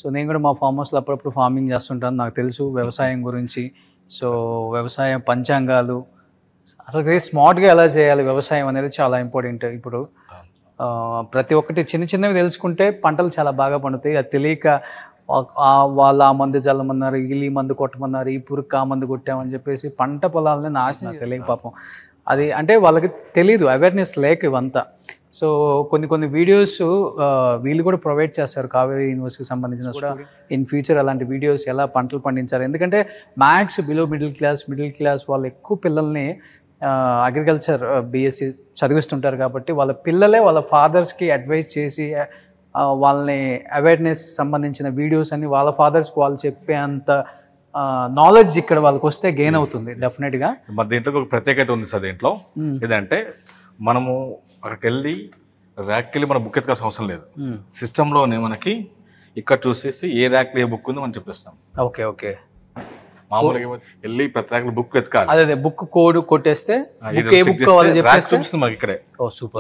So నేను కూడా మా ఫామ్ హౌస్లో అప్పుడప్పుడు ఫార్మింగ్ చేస్తుంటాను, నాకు తెలుసు వ్యవసాయం గురించి. సో వ్యవసాయం పంచాంగాలు అసలు స్మార్ట్గా ఎలా చేయాలి వ్యవసాయం అనేది చాలా ఇంపార్టెంట్. ఇప్పుడు ప్రతి ఒక్కటి చిన్న చిన్నవి తెలుసుకుంటే పంటలు చాలా బాగా పండుతాయి. అది తెలియక వాళ్ళు ఆ మందు జల్లమన్నారు, ఈ మందు కొట్టమన్నారు, ఈ పురుగు ఆ మందు కొట్టామని చెప్పేసి పంట పొలాలని నాశనం తెలియక పాపం. అది అంటే వాళ్ళకి తెలియదు, అవేర్నెస్ లేక ఇవంతా. సో కొన్ని వీడియోస్ వీళ్ళు కూడా ప్రొవైడ్ చేస్తారు, కావేరీ యూనివర్సిటీకి సంబంధించిన కూడా. ఇన్ ఫ్యూచర్ అలాంటి వీడియోస్ ఎలా పంటలు పండించాలి, ఎందుకంటే మ్యాక్స్ బిలో మిడిల్ క్లాస్ వాళ్ళు ఎక్కువ పిల్లల్ని అగ్రికల్చర్ బీఎస్సీ చదివిస్తుంటారు. కాబట్టి వాళ్ళ పిల్లలే వాళ్ళ ఫాదర్స్కి అడ్వైస్ చేసి వాళ్ళని అవేర్నెస్ సంబంధించిన వీడియోస్ అన్ని వాళ్ళ ఫాదర్స్కి వాళ్ళు చెప్పే అంత నాలెడ్జ్ ఇక్కడ వాళ్ళకి వస్తే గెయిన్ అవుతుంది డెఫినెట్గా. మరి దీంట్లో ఒక ప్రత్యేకత ఉంది సార్ దీంట్లో. ఏదంటే మనము అక్కడికి వెళ్ళి ర్యాక్కి వెళ్ళి మన బుక్ ఎత్తుకాల్సిన అవసరం లేదు. సిస్టంలోనే మనకి ఇక్కడ చూసేసి ఏ ర్యాక్లో ఏ బుక్ ఉందో మనం చెప్పేస్తాం. ఓకే. మామూలుగా వెళ్ళి ప్రతి ర్యాక్లో బుక్ ఎత్తుకాలి. అదే బుక్ కోడ్ కొట్టేస్తే ఏ బుక్ కావాలో చెప్పేస్తే చూపిస్తుంది మనకి ఇక్కడే. సూపర్.